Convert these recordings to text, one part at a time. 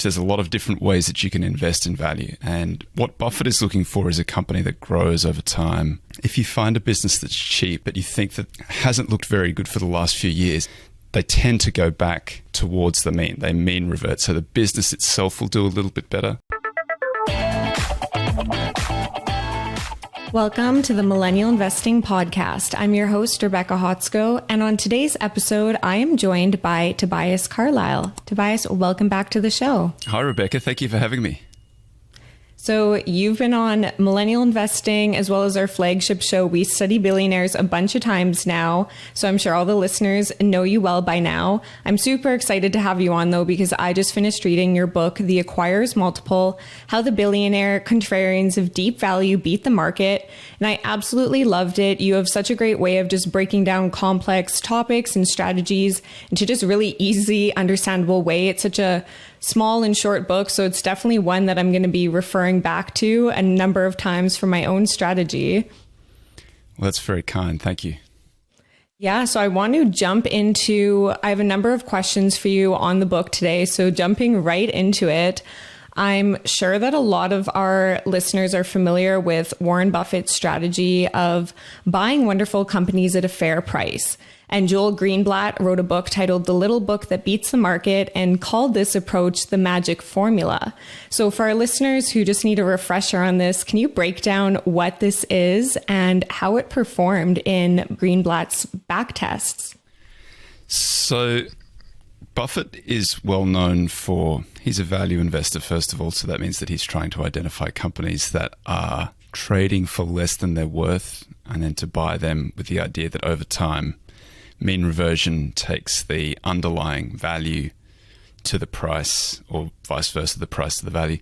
church. There's a lot of different ways that you can invest in value. And what Buffett is looking for is a company that grows over time. If you find a business that's cheap, but you think that hasn't looked very good for the last few years, they tend to go back towards the mean. They mean revert. So the business itself will do a little bit better. Welcome to the Millennial Investing Podcast. I'm your host, Rebecca Hotsko, and on today's episode, I am joined by Tobias Carlisle. Tobias, welcome back to the show. Hi, Rebecca. Thank you for having me. So you've been on Millennial Investing as well as our flagship show, We Study Billionaires, a bunch of times now. So I'm sure all the listeners know you well by now. I'm super excited to have you on though, because I just finished reading your book, The Acquirer's Multiple, How the Billionaire Contrarians of Deep Value Beat the Market. And I absolutely loved it. You have such a great way of just breaking down complex topics and strategies into just really easy, understandable way. It's such a small and short book, so it's definitely one that I'm going to be referring back to a number of times for my own strategy. Well, that's very kind. Thank you. Yeah, so I want to jump into, I have a number of questions for you on the book today, so jumping right into it. I'm sure that a lot of our listeners are familiar with Warren Buffett's strategy of buying wonderful companies at a fair price. And Joel Greenblatt wrote a book titled The Little Book That Beats the Market and called this approach the magic formula. So for our listeners who just need a refresher on this, can you break down what this is and how it performed in Greenblatt's back tests? So Buffett is well known for, he's a value investor, first of all. So that means that he's trying to identify companies that are trading for less than they're worth and then to buy them with the idea that over time, mean reversion takes the underlying value to the price, or vice versa, the price to the value.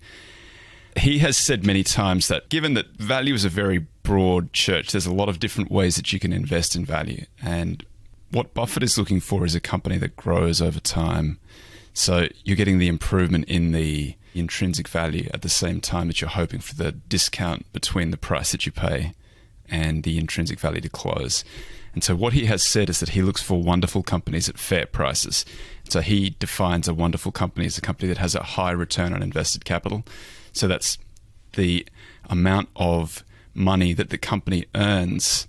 He has said many times that given that value is a very broad church, there's a lot of different ways that you can invest in value. And what Buffett is looking for is a company that grows over time. So you're getting the improvement in the intrinsic value at the same time that you're hoping for the discount between the price that you pay and the intrinsic value to close. And so what he has said is that he looks for wonderful companies at fair prices. So he defines a wonderful company as a company that has a high return on invested capital. So that's the amount of money that the company earns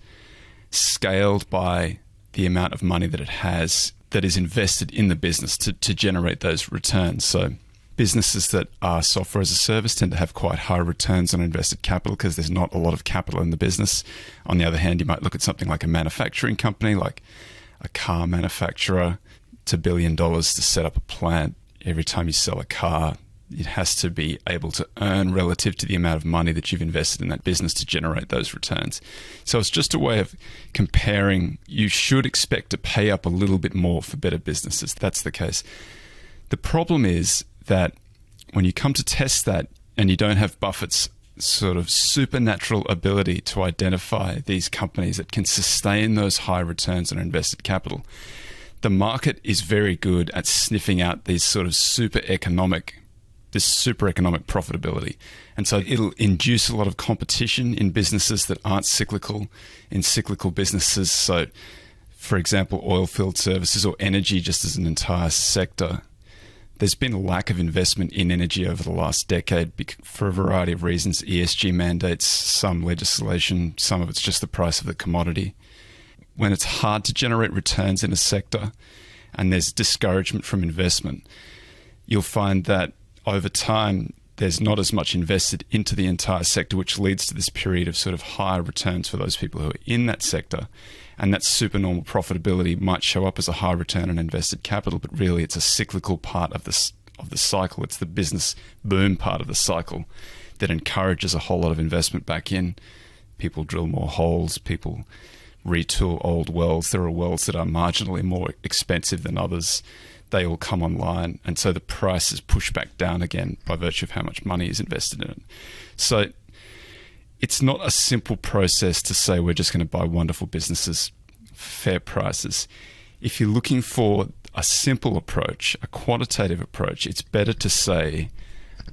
scaled by the amount of money that it has that is invested in the business to generate those returns. So businesses that are software as a service tend to have quite high returns on invested capital because there's not a lot of capital in the business. On the other hand, you might look at something like a manufacturing company, like a car manufacturer. It's $1 billion to set up a plant. Every time you sell a car, it has to be able to earn relative to the amount of money that you've invested in that business to generate those returns. So it's just a way of comparing. You should expect to pay up a little bit more for better businesses. That's the case. The problem is that when you come to test that and you don't have Buffett's sort of supernatural ability to identify these companies that can sustain those high returns on invested capital, the market is very good at sniffing out these sort of super economic profitability. And so it'll induce a lot of competition in businesses that aren't cyclical, in cyclical businesses. So, for example, oil field services or energy just as an entire sector. There's been a lack of investment in energy over the last decade for a variety of reasons. ESG mandates, some legislation, some of it's just the price of the commodity. When it's hard to generate returns in a sector and there's discouragement from investment, you'll find that over time, there's not as much invested into the entire sector, which leads to this period of sort of higher returns for those people who are in that sector. And that supernormal profitability might show up as a high return on invested capital, but really it's a cyclical part of the cycle. It's the business boom part of the cycle that encourages a whole lot of investment back in. People drill more holes, people retool old wells. There are wells that are marginally more expensive than others. They all come online. And so the price is pushed back down again by virtue of how much money is invested in it. So it's not a simple process to say we're just going to buy wonderful businesses, fair prices. If you're looking for a simple approach, a quantitative approach, it's better to say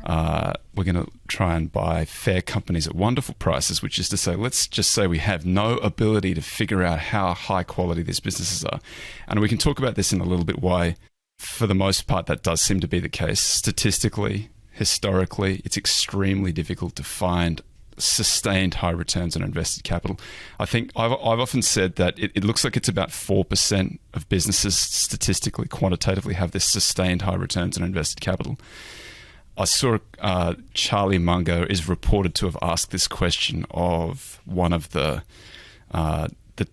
we're going to try and buy fair companies at wonderful prices, which is to say, let's just say we have no ability to figure out how high quality these businesses are. And we can talk about this in a little bit, why for the most part, that does seem to be the case. Statistically, historically, it's extremely difficult to find sustained high returns on invested capital. I think I've often said that it looks like it's about 4% of businesses statistically, quantitatively have this sustained high returns on invested capital. I saw Charlie Munger is reported to have asked this question of one of the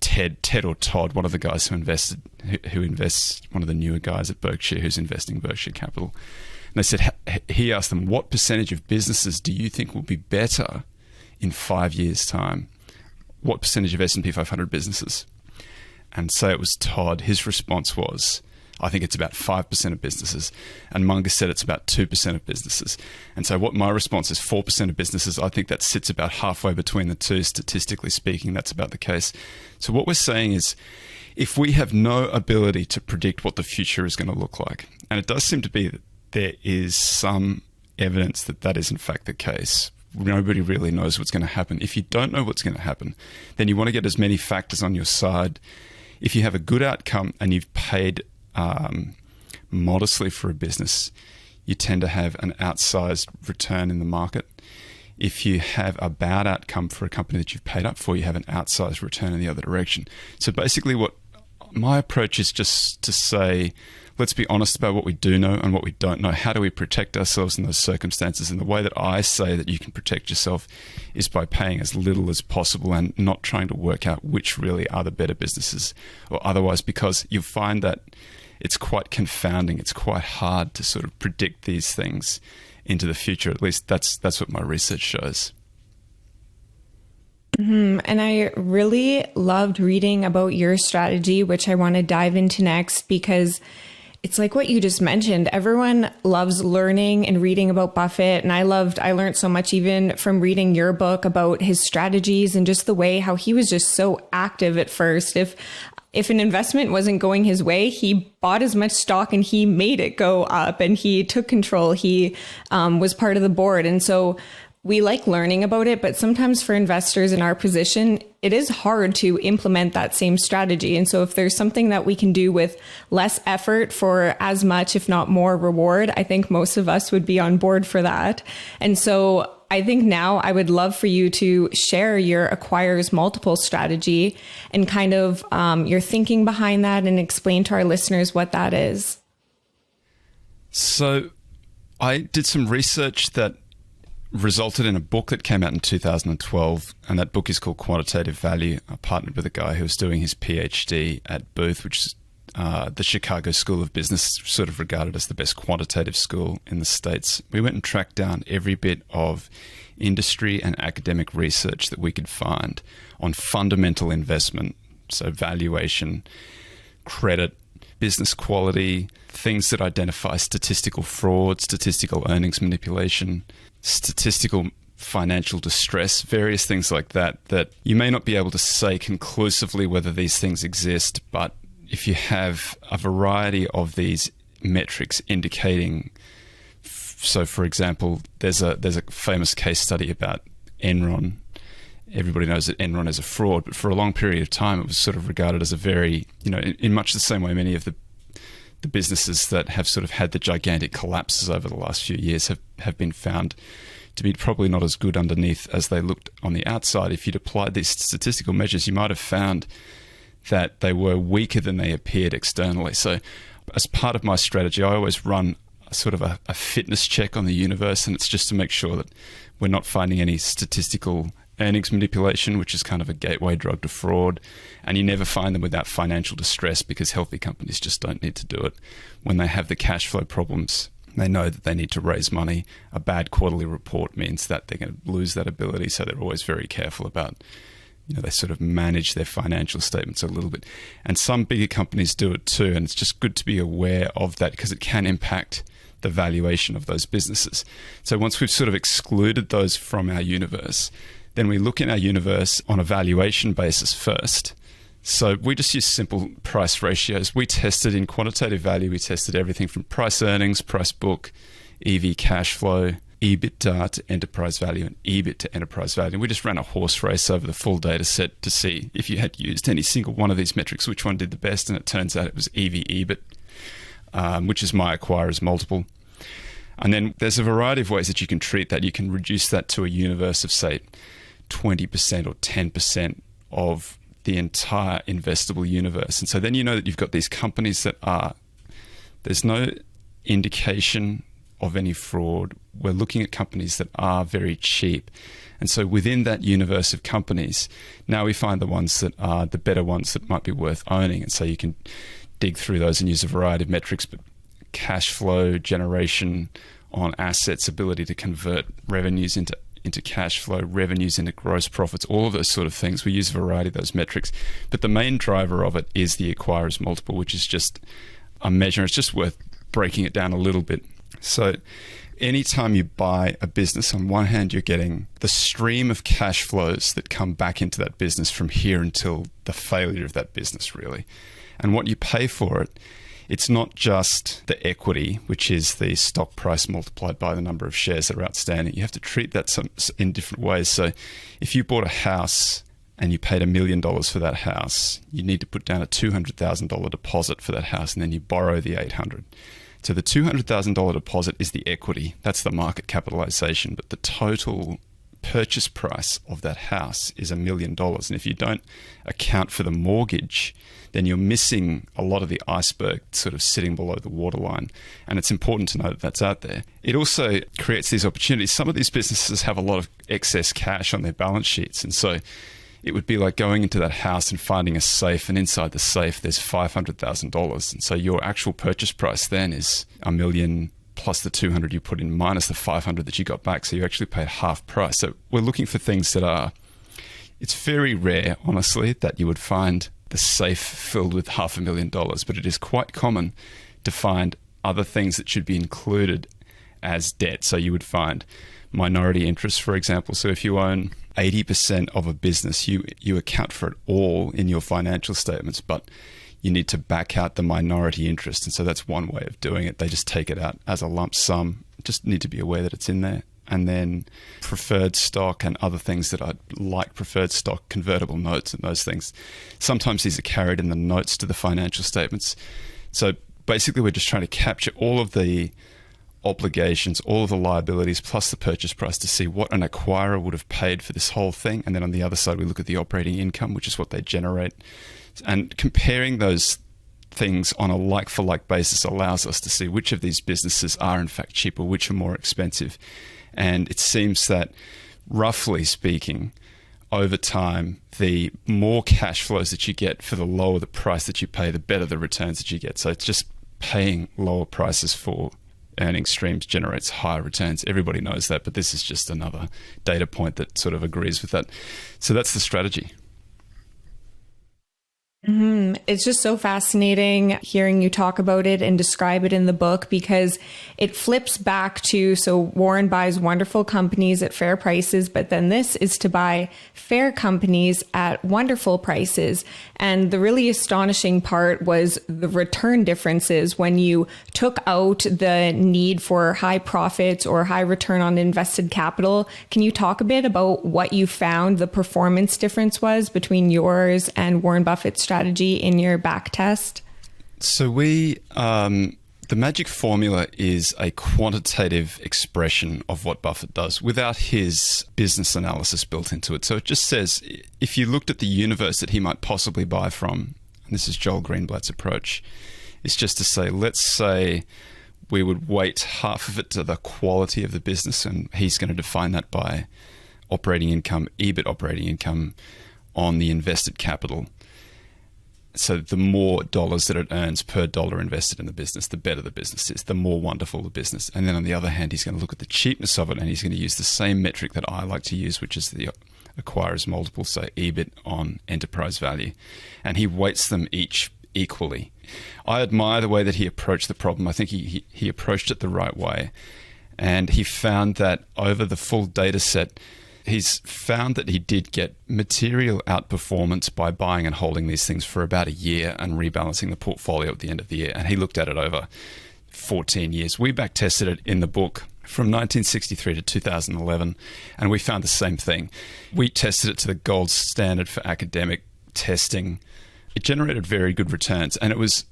Ted or Todd, one of the guys who invests, one of the newer guys at Berkshire who's investing Berkshire Capital. And they said, he asked them, what percentage of businesses do you think will be better in 5 years' time? What percentage of S&P 500 businesses? And say it was Todd. His response was, I think it's about 5% of businesses. And Munger said it's about 2% of businesses. And so what my response is, 4% of businesses, I think that sits about halfway between the two. Statistically speaking, that's about the case. So what we're saying is, if we have no ability to predict what the future is going to look like, and it does seem to be that there is some evidence that that is in fact the case. Nobody really knows what's going to happen. If you don't know what's going to happen, then you want to get as many factors on your side. If you have a good outcome and you've paid modestly for a business, you tend to have an outsized return in the market. If you have a bad outcome for a company that you've paid up for, you have an outsized return in the other direction. So basically what my approach is just to say, let's be honest about what we do know and what we don't know. How do we protect ourselves in those circumstances? And the way that I say that you can protect yourself is by paying as little as possible and not trying to work out which really are the better businesses or otherwise, because you'll find that it's quite confounding. It's quite hard to sort of predict these things into the future. At least that's what my research shows. And I really loved reading about your strategy, which I want to dive into next, because it's like what you just mentioned. Everyone loves learning and reading about Buffett. And I learned so much even from reading your book about his strategies and just the way how he was just so active at first. If an investment wasn't going his way, he bought as much stock and he made it go up and he took control. He was part of the board. And so we like learning about it, but sometimes for investors in our position, it is hard to implement that same strategy. And so if there's something that we can do with less effort for as much, if not more reward, I think most of us would be on board for that. And so I think now I would love for you to share your acquires multiple strategy and kind of your thinking behind that and explain to our listeners what that is. So I did some research that resulted in a book that came out in 2012, and that book is called Quantitative Value. I partnered with a guy who was doing his PhD at Booth, which is the Chicago School of Business, sort of regarded as the best quantitative school in the States. We went and tracked down every bit of industry and academic research that we could find on fundamental investment, so valuation, credit, business quality, things that identify statistical fraud, statistical earnings manipulation, statistical financial distress, various things like that, that you may not be able to say conclusively whether these things exist, but if you have a variety of these metrics indicating, so for example, there's a famous case study about Enron. Everybody knows that Enron is a fraud, but for a long period of time, it was sort of regarded as a very, in much the same way many of the businesses that have sort of had the gigantic collapses over the last few years have been found to be probably not as good underneath as they looked on the outside. If you'd applied these statistical measures, you might have found that they were weaker than they appeared externally. So as part of my strategy, I always run a fitness check on the universe, and it's just to make sure that we're not finding any statistical earnings manipulation, which is kind of a gateway drug to fraud. And you never find them without financial distress, because healthy companies just don't need to do it. When they have the cash flow problems, they know that they need to raise money. A bad quarterly report means that they're going to lose that ability. So they're always very careful about, they sort of manage their financial statements a little bit. And some bigger companies do it too. And it's just good to be aware of that, because it can impact the valuation of those businesses. So once we've sort of excluded those from our universe, then we look in our universe on a valuation basis first. So we just use simple price ratios. We tested in quantitative value, we tested everything from price earnings, price book, EV cash flow, EBITDA to enterprise value, and EBIT to enterprise value. We just ran a horse race over the full data set to see if you had used any single one of these metrics, which one did the best, and it turns out it was EV EBIT. which is my acquirer's multiple. And then there's a variety of ways that you can treat that. You can reduce that to a universe of, say, 20% or 10% of the entire investable universe. And so then you know that you've got these companies that there's no indication of any fraud. We're looking at companies that are very cheap. And so within that universe of companies, now we find the ones that are the better ones that might be worth owning. And so you can dig through those and use a variety of metrics, but cash flow generation on assets, ability to convert revenues into cash flow, revenues into gross profits, all of those sort of things. We use a variety of those metrics. But the main driver of it is the acquirer's multiple, which is just a measure. It's just worth breaking it down a little bit. So anytime you buy a business, on one hand, you're getting the stream of cash flows that come back into that business from here until the failure of that business, really. And what you pay for it, it's not just the equity, which is the stock price multiplied by the number of shares that are outstanding. You have to treat that in different ways. So if you bought a house and you paid $1 million for that house, you need to put down a $200,000 deposit for that house, and then you borrow the $800,000. So the $200,000 deposit is the equity. That's the market capitalization. But the total purchase price of that house is $1 million. And if you don't account for the mortgage, then you're missing a lot of the iceberg sort of sitting below the waterline. And it's important to know that that's out there. It also creates these opportunities. Some of these businesses have a lot of excess cash on their balance sheets. And so it would be like going into that house and finding a safe, and inside the safe there's $500,000. And so your actual purchase price then is $1 million plus the 200 you put in minus the 500 that you got back. So you actually paid half price. So we're looking for things that are, it's very rare, honestly, that you would find the safe filled with $500,000, but it is quite common to find other things that should be included as debt. So you would find minority interest, for example. So if you own 80% of a business, you account for it all in your financial statements, but you need to back out the minority interest. And so that's one way of doing it. They just take it out as a lump sum. Just need to be aware that it's in there. And then preferred stock and other things that are like preferred stock, convertible notes and those things. Sometimes these are carried in the notes to the financial statements. So basically we're just trying to capture all of the obligations, all of the liabilities, plus the purchase price to see what an acquirer would have paid for this whole thing. And then on the other side, we look at the operating income, which is what they generate. And comparing those things on a like-for-like basis allows us to see which of these businesses are in fact cheaper, which are more expensive. And it seems that, roughly speaking, over time, the more cash flows that you get for the lower the price that you pay, the better the returns that you get. So it's just paying lower prices for earning streams generates higher returns. Everybody knows that, but this is just another data point that sort of agrees with that. So that's the strategy. It's just so fascinating hearing you talk about it and describe it in the book, because it flips back to, so Warren buys wonderful companies at fair prices, but then this is to buy fair companies at wonderful prices. And the really astonishing part was the return differences when you took out the need for high profits or high return on invested capital. Can you talk a bit about what you found the performance difference was between yours and Warren Buffett's strategy in your back test? So the magic formula is a quantitative expression of what Buffett does without his business analysis built into it. So it just says, if you looked at the universe that he might possibly buy from, and this is Joel Greenblatt's approach, it's just to say, let's say we would weight half of it to the quality of the business, and he's going to define that by operating income, EBIT operating income on the invested capital. So the more dollars that it earns per dollar invested in the business, the better the business is, the more wonderful the business. And then on the other hand, he's going to look at the cheapness of it, and he's going to use the same metric that I like to use, which is the acquirer's multiple, so EBIT on enterprise value. And he weights them each equally. I admire the way that he approached the problem. I think he approached it the right way. And he found that over the full data set, he's found that he did get material outperformance by buying and holding these things for about a year and rebalancing the portfolio at the end of the year. And he looked at it over 14 years. We back tested it in the book from 1963 to 2011, and we found the same thing. We tested it to the gold standard for academic testing. It generated very good returns, and it was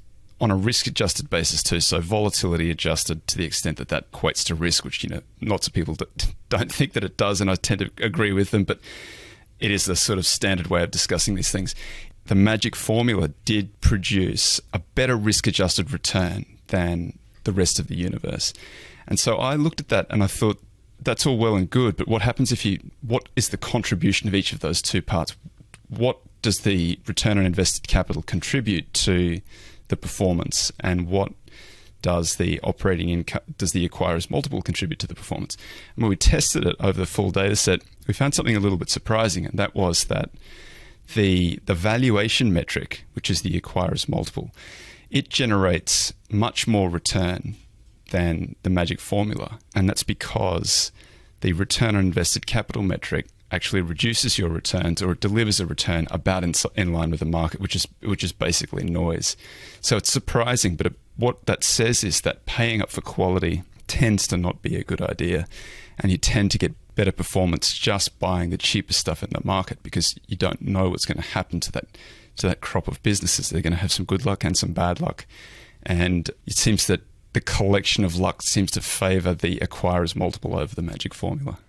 on a risk-adjusted basis too, so volatility adjusted to the extent that that equates to risk, which, lots of people don't think that it does, and I tend to agree with them, but it is the sort of standard way of discussing these things. The magic formula did produce a better risk-adjusted return than the rest of the universe. And so I looked at that and I thought, that's all well and good, but what happens what is the contribution of each of those two parts? What does the return on invested capital contribute to the performance, and what does the operating income, does the acquirer's multiple contribute to the performance? And when we tested it over the full data set, we found something a little bit surprising, and that was that the valuation metric, which is the acquirer's multiple, it generates much more return than the magic formula. And that's because the return on invested capital metric actually reduces your returns, or it delivers a return about in line with the market, which is basically noise. So it's surprising, but what that says is that paying up for quality tends to not be a good idea, and you tend to get better performance just buying the cheapest stuff in the market, because you don't know what's going to happen to that crop of businesses. They're going to have some good luck and some bad luck, and it seems that the collection of luck seems to favor the acquirer's multiple over the magic formula.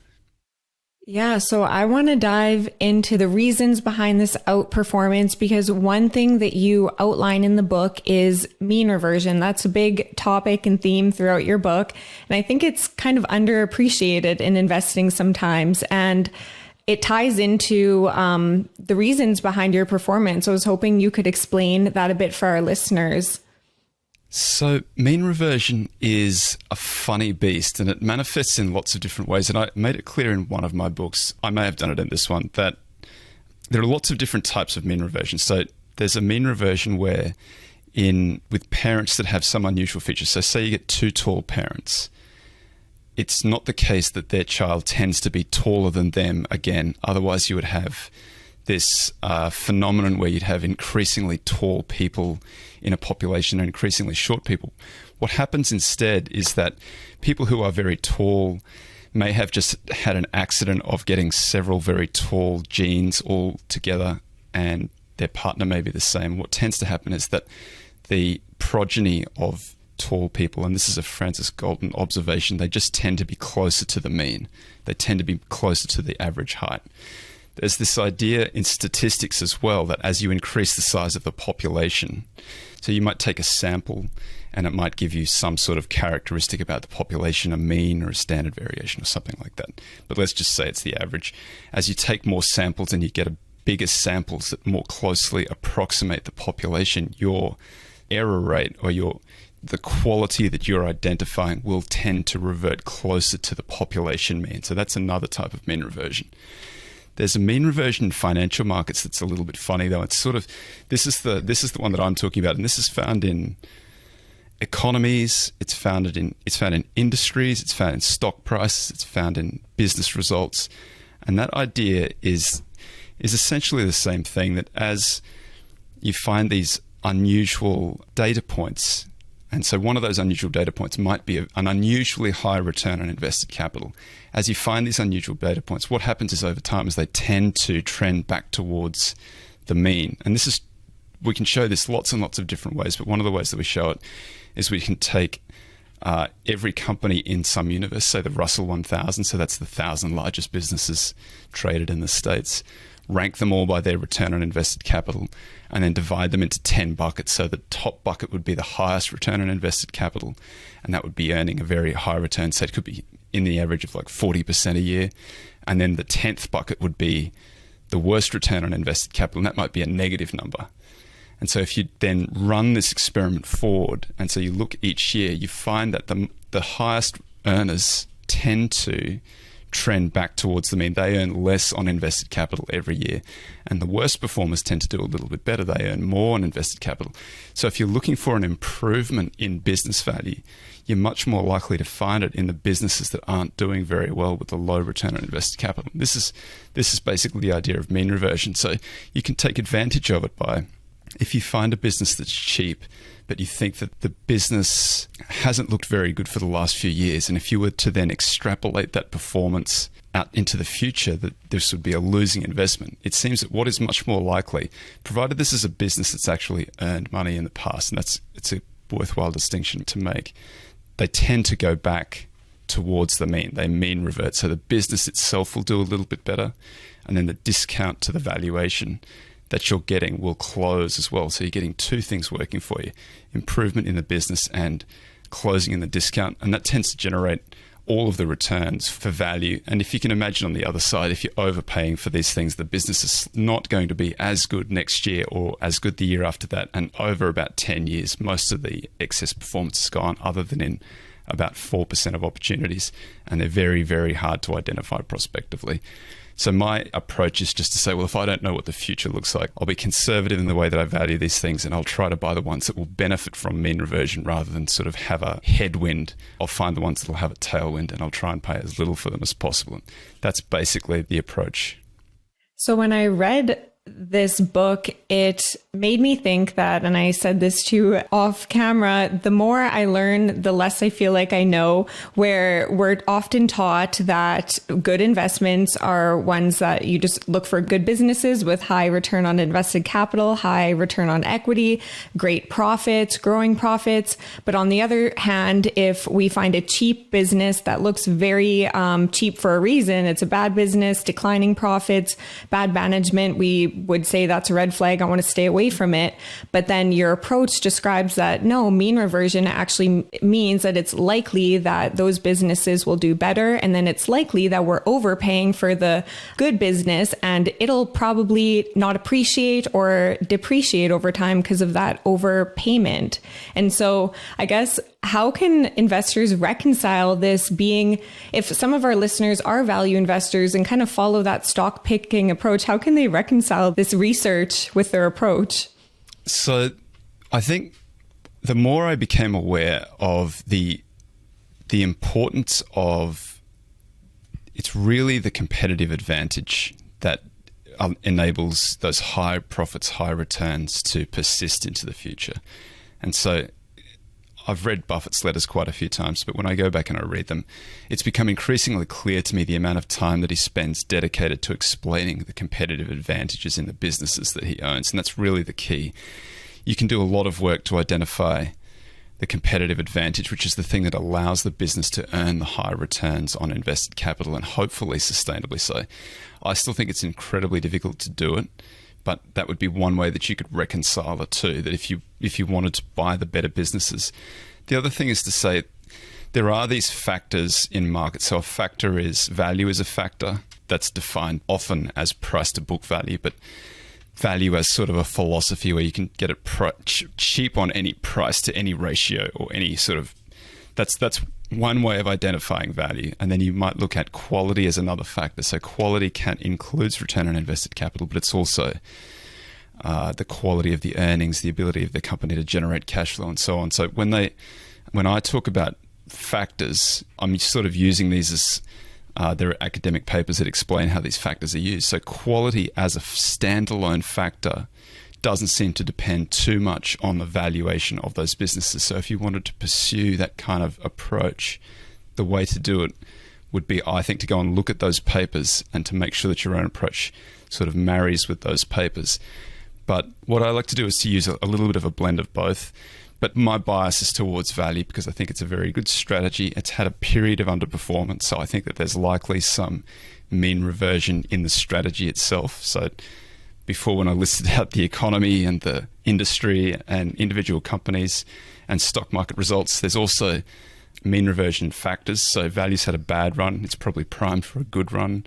Yeah, so I want to dive into the reasons behind this outperformance, because one thing that you outline in the book is mean reversion. That's a big topic and theme throughout your book. And I think it's kind of underappreciated in investing sometimes. And it ties into the reasons behind your performance. I was hoping you could explain that a bit for our listeners. So mean reversion is a funny beast, and it manifests in lots of different ways. And I made it clear in one of my books, I may have done it in this one, that there are lots of different types of mean reversion. So there's a mean reversion where with parents that have some unusual features. So say you get two tall parents. It's not the case that their child tends to be taller than them again. Otherwise, you would have this phenomenon where you'd have increasingly tall people in a population and increasingly short people. What happens instead is that people who are very tall may have just had an accident of getting several very tall genes all together, and their partner may be the same. What tends to happen is that the progeny of tall people, and this is a Francis Galton observation, they just tend to be closer to the mean. They tend to be closer to the average height. There's this idea in statistics as well that as you increase the size of the population, so you might take a sample and it might give you some sort of characteristic about the population, a mean or a standard variation or something like that. But let's just say it's the average. As you take more samples and you get bigger samples that more closely approximate the population, your error rate or the quality that you're identifying will tend to revert closer to the population mean. So that's another type of mean reversion. There's a mean reversion in financial markets that's a little bit funny, though. It's sort of this is the one that I'm talking about, and this is found in economies. It's found in industries. It's found in stock prices. It's found in business results, and that idea is essentially the same thing. That as you find these unusual data points. And so one of those unusual data points might be an unusually high return on invested capital. As you find these unusual data points, what happens is over time is they tend to trend back towards the mean. And we can show this lots and lots of different ways, but one of the ways that we show it is we can take every company in some universe, say the Russell 1000, so that's the 1,000 largest businesses traded in the States, rank them all by their return on invested capital, and then divide them into 10 buckets. So the top bucket would be the highest return on invested capital, and that would be earning a very high return. So it could be in the average of like 40% a year. And then the 10th bucket would be the worst return on invested capital, and that might be a negative number. And so if you then run this experiment forward, and so you look each year, you find that the highest earners tend to trend back towards the mean. They earn less on invested capital every year. And the worst performers tend to do a little bit better. They earn more on invested capital. So if you're looking for an improvement in business value, you're much more likely to find it in the businesses that aren't doing very well with the low return on invested capital. This is basically the idea of mean reversion. So you can take advantage of it by, if you find a business that's cheap, but you think that the business hasn't looked very good for the last few years, and if you were to then extrapolate that performance out into the future that this would be a losing investment. It seems that what is much more likely, provided this is a business that's actually earned money in the past, and it's a worthwhile distinction to make, they tend to go back towards the mean. They mean revert. So the business itself will do a little bit better, and then the discount to the valuation that you're getting will close as well. So you're getting two things working for you: improvement in the business and closing in the discount. And that tends to generate all of the returns for value. And if you can imagine on the other side, if you're overpaying for these things, the business is not going to be as good next year or as good the year after that. And over about 10 years, most of the excess performance is gone, other than in about 4% of opportunities. And they're very, very hard to identify prospectively. So my approach is just to say, well, if I don't know what the future looks like, I'll be conservative in the way that I value these things, and I'll try to buy the ones that will benefit from mean reversion rather than sort of have a headwind. I'll find the ones that will have a tailwind, and I'll try and pay as little for them as possible. That's basically the approach. So when I read this book, it made me think that, and I said this to you off camera, the more I learn, the less I feel like I know, where we're often taught that good investments are ones that you just look for good businesses with high return on invested capital, high return on equity, great profits, growing profits. But on the other hand, if we find a cheap business that looks very cheap for a reason, it's a bad business, declining profits, bad management, we would say that's a red flag. I want to stay away from it. But then your approach describes that no, mean reversion actually means that it's likely that those businesses will do better. And then it's likely that we're overpaying for the good business, and it'll probably not appreciate or depreciate over time because of that overpayment. And so I guess, how can investors reconcile this, being, if some of our listeners are value investors and kind of follow that stock picking approach, how can they reconcile this research with their approach? So I think the more I became aware of the importance of, it's really the competitive advantage that enables those high profits, high returns to persist into the future. And so I've read Buffett's letters quite a few times, but when I go back and I read them, it's become increasingly clear to me the amount of time that he spends dedicated to explaining the competitive advantages in the businesses that he owns. And that's really the key. You can do a lot of work to identify the competitive advantage, which is the thing that allows the business to earn the high returns on invested capital, and hopefully sustainably so. I still think it's incredibly difficult to do it, but that would be one way that you could reconcile the two, that if you wanted to buy the better businesses. The other thing is to say there are these factors in markets. So a factor is, value is a factor that's defined often as price to book value, but value as sort of a philosophy where you can get it cheap on any price to any ratio or any sort of, that's one way of identifying value. And then you might look at quality as another factor. So quality includes return on invested capital, but it's also the quality of the earnings, the ability of the company to generate cash flow, and so on. So when I talk about factors, I'm sort of using these as there are academic papers that explain how these factors are used. So quality as a standalone factor doesn't seem to depend too much on the valuation of those businesses. So if you wanted to pursue that kind of approach, the way to do it would be, I think, to go and look at those papers and to make sure that your own approach sort of marries with those papers. But what I like to do is to use a little bit of a blend of both. But my bias is towards value because I think it's a very good strategy. It's had a period of underperformance, so I think that there's likely some mean reversion in the strategy itself. So before, when I listed out the economy and the industry and individual companies and stock market results, there's also mean reversion factors. So value's had a bad run. It's probably primed for a good run.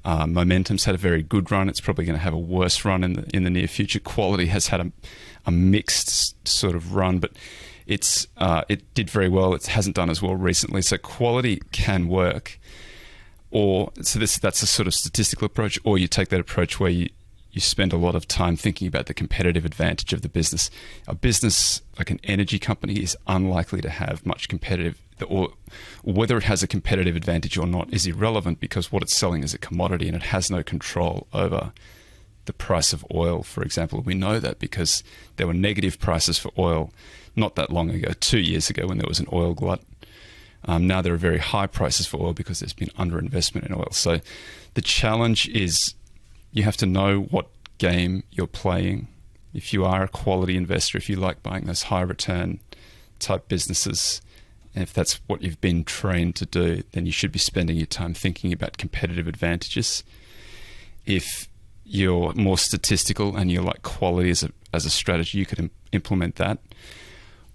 Momentum's had a very good run. It's probably going to have a worse run in the near future. Quality has had a mixed sort of run, but it did very well. It hasn't done as well recently. So quality can work. That's a sort of statistical approach, or you take that approach where you spend a lot of time thinking about the competitive advantage of the business. A business like an energy company is unlikely to have much competitive, or whether it has a competitive advantage or not is irrelevant, because what it's selling is a commodity and it has no control over the price of oil, for example. We know that because there were negative prices for oil not that long ago, 2 years ago, when there was an oil glut. Now there are very high prices for oil because there's been underinvestment in oil. So the challenge is you have to know what game you're playing. If you are a quality investor, if you like buying those high return type businesses, and if that's what you've been trained to do, then you should be spending your time thinking about competitive advantages. If you're more statistical and you like quality as a strategy, you could implement that.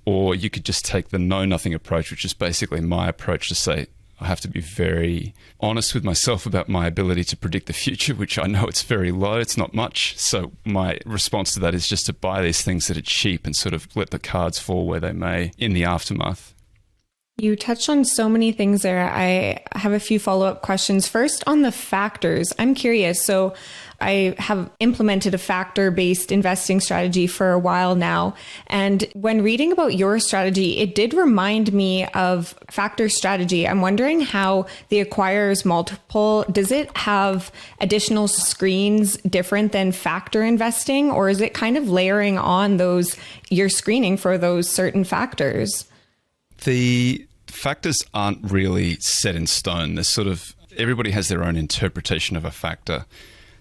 Or you could just take the know-nothing approach, which is basically my approach to say, I have to be very honest with myself about my ability to predict the future, which I know it's very low, it's not much. So my response to that is just to buy these things that are cheap and sort of let the cards fall where they may in the aftermath. You touched on so many things there. I have a few follow-up questions. First, on the factors, I'm curious. So I have implemented a factor-based investing strategy for a while now. And when reading about your strategy, it did remind me of factor strategy. I'm wondering how the acquirer's multiple, does it have additional screens different than factor investing? Or is it kind of layering on those, you're screening for those certain factors? The factors aren't really set in stone. There's sort of, everybody has their own interpretation of a factor.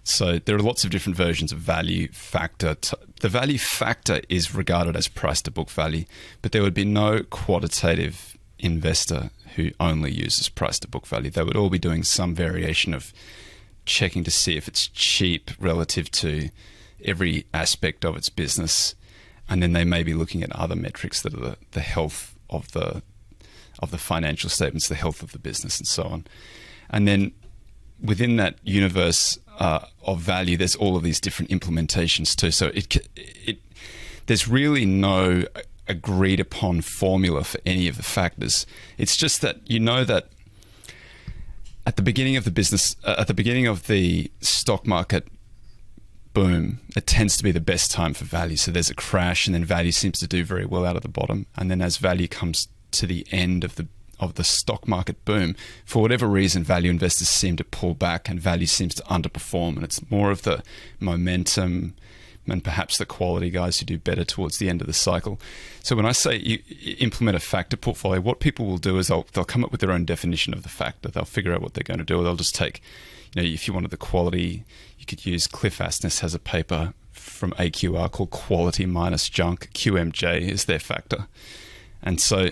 So there are lots of different versions of value factor. The value factor is regarded as price to book value, but there would be no quantitative investor who only uses price to book value. They would all be doing some variation of checking to see if it's cheap relative to every aspect of its business. And then they may be looking at other metrics that are the health of the financial statements, the health of the business, and so on. And then within that universe of value, there's all of these different implementations too. So there's really no agreed upon formula for any of the factors. It's just that you know that at the beginning of the business, at the beginning of the stock market boom, it tends to be the best time for value. So there's a crash, and then value seems to do very well out of the bottom. And then as value comes to the end of the stock market boom, for whatever reason, value investors seem to pull back and value seems to underperform. And it's more of the momentum and perhaps the quality guys who do better towards the end of the cycle. So when I say you implement a factor portfolio, what people will do is they'll come up with their own definition of the factor. They'll figure out what they're going to do. Or they'll just take, if you wanted the quality, you could use Cliff Asness has a paper from AQR called Quality Minus Junk. QMJ is their factor. And so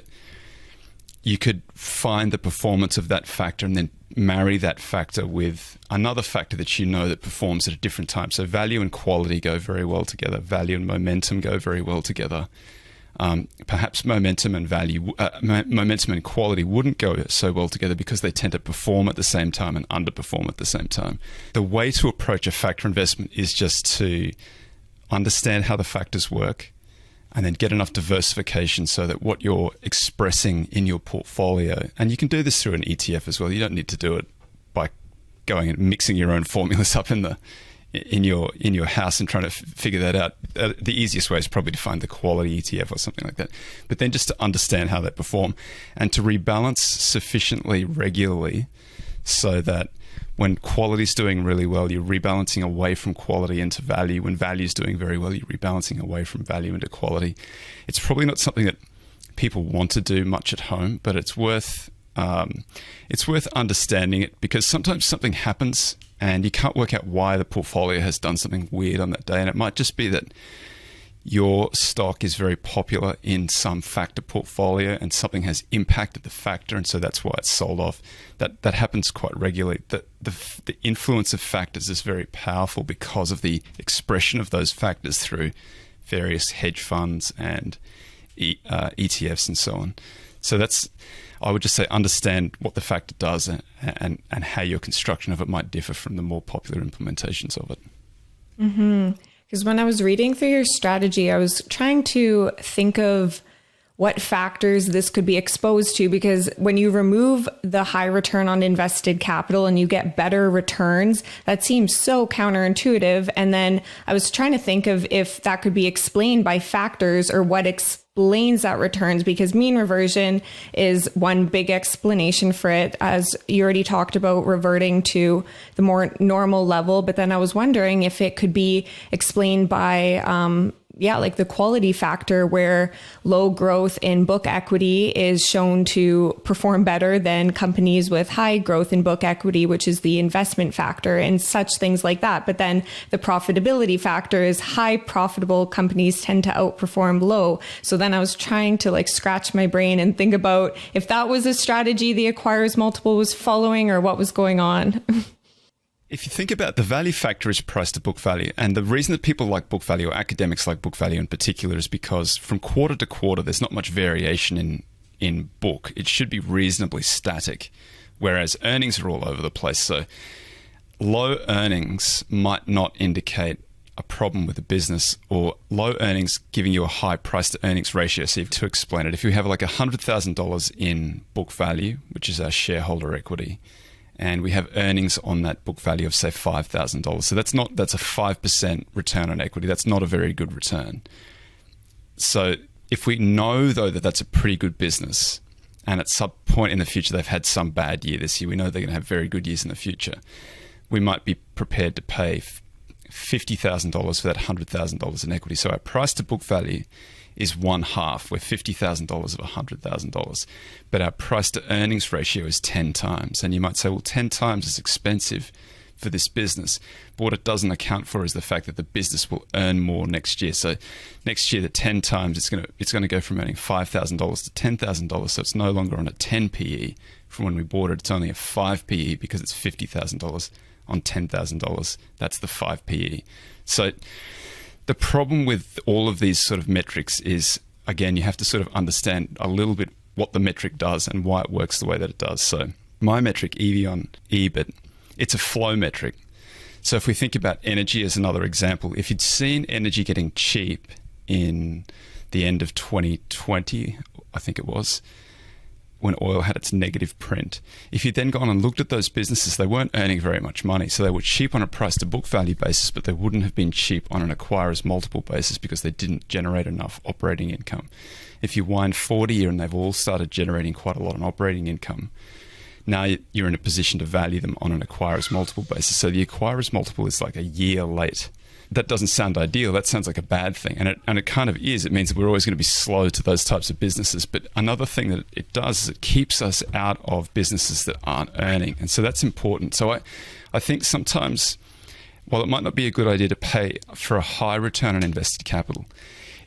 you could find the performance of that factor and then marry that factor with another factor that that performs at a different time. So value and quality go very well together. Value and momentum go very well together. Perhaps momentum and quality wouldn't go so well together because they tend to perform at the same time and underperform at the same time. The way to approach a factor investment is just to understand how the factors work, and then get enough diversification so that what you're expressing in your portfolio, and you can do this through an ETF as well. You don't need to do it by going and mixing your own formulas up in your house and trying to figure that out. The easiest way is probably to find the quality ETF or something like that. But then just to understand how they perform and to rebalance sufficiently regularly so that when quality is doing really well, you're rebalancing away from quality into value. When value is doing very well, you're rebalancing away from value into quality. It's probably not something that people want to do much at home, but it's worth understanding it, because sometimes something happens and you can't work out why the portfolio has done something weird on that day. And it might just be that your stock is very popular in some factor portfolio and something has impacted the factor, and so that's why it's sold off. That happens quite regularly. The influence of factors is very powerful because of the expression of those factors through various hedge funds and ETFs and so on. So I would just say understand what the factor does and how your construction of it might differ from the more popular implementations of it. Mm-hmm. Because when I was reading through your strategy, I was trying to think of what factors this could be exposed to, because when you remove the high return on invested capital and you get better returns, that seems so counterintuitive. And then I was trying to think of if that could be explained by factors or what explains that returns, because mean reversion is one big explanation for it, as you already talked about, reverting to the more normal level. But then I was wondering if it could be explained by like the quality factor, where low growth in book equity is shown to perform better than companies with high growth in book equity, which is the investment factor and such things like that. But then the profitability factor is high profitable companies tend to outperform low. So then I was trying to like scratch my brain and think about if that was a strategy the acquirers multiple was following or what was going on. If you think about the value factor is price to book value, and the reason that people like book value, or academics like book value in particular, is because from quarter to quarter, there's not much variation in book. It should be reasonably static, whereas earnings are all over the place. So low earnings might not indicate a problem with the business, or low earnings giving you a high price to earnings ratio. So to explain it, if you have like $100,000 in book value, which is our shareholder equity, and we have earnings on that book value of say $5,000. So that's a 5% return on equity. That's not a very good return. So if we know though that that's a pretty good business, and at some point in the future they've had some bad year this year, we know they're going to have very good years in the future, we might be prepared to pay $50,000 for that $100,000 in equity. So our price to book value is 1/2. We're $50,000 of $100,000. But our price to earnings ratio is 10 times. And you might say, well, 10 times is expensive for this business. But what it doesn't account for is the fact that the business will earn more next year. So next year, the 10 times, it's going to go from earning $5,000 to $10,000. So it's no longer on a 10 PE from when we bought it. It's only a 5 PE because it's $50,000 on $10,000. That's the 5 PE. So the problem with all of these sort of metrics is, again, you have to sort of understand a little bit what the metric does and why it works the way that it does. So my metric, EV on EBIT, it's a flow metric. So if we think about energy as another example, if you'd seen energy getting cheap in the end of 2020, I think it was, when oil had its negative print. If you'd then gone and looked at those businesses, they weren't earning very much money. So they were cheap on a price to book value basis, but they wouldn't have been cheap on an acquirer's multiple basis because they didn't generate enough operating income. If you wind 40 year and they've all started generating quite a lot on operating income, now you're in a position to value them on an acquirer's multiple basis. So the acquirer's multiple is like a year late. That doesn't sound ideal. That sounds like a bad thing. And it kind of is. It means that we're always going to be slow to those types of businesses. But another thing that it does is it keeps us out of businesses that aren't earning. And so that's important. So I think sometimes, while it might not be a good idea to pay for a high return on invested capital,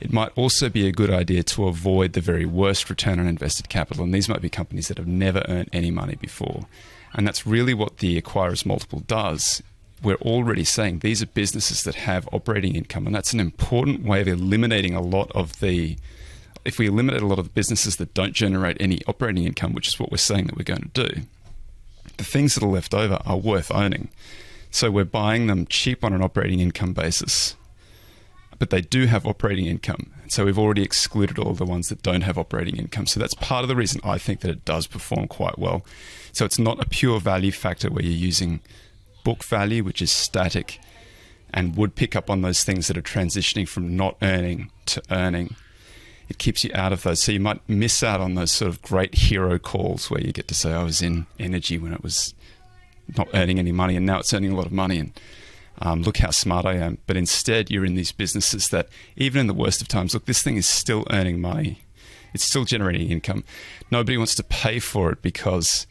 it might also be a good idea to avoid the very worst return on invested capital. And these might be companies that have never earned any money before. And that's really what the acquirer's multiple does. We're already saying these are businesses that have operating income, and that's an important way of eliminating a lot of if we eliminate a lot of the businesses that don't generate any operating income, which is what we're saying that we're going to do, the things that are left over are worth owning. So we're buying them cheap on an operating income basis, but they do have operating income. So we've already excluded all of the ones that don't have operating income. So that's part of the reason I think that it does perform quite well. So it's not a pure value factor where you're using book value, which is static and would pick up on those things that are transitioning from not earning to earning. It keeps you out of those. So you might miss out on those sort of great hero calls where you get to say, I was in energy when it was not earning any money and now it's earning a lot of money and look how smart I am. But instead you're in these businesses that even in the worst of times, look, this thing is still earning money. It's still generating income. Nobody wants to pay for it because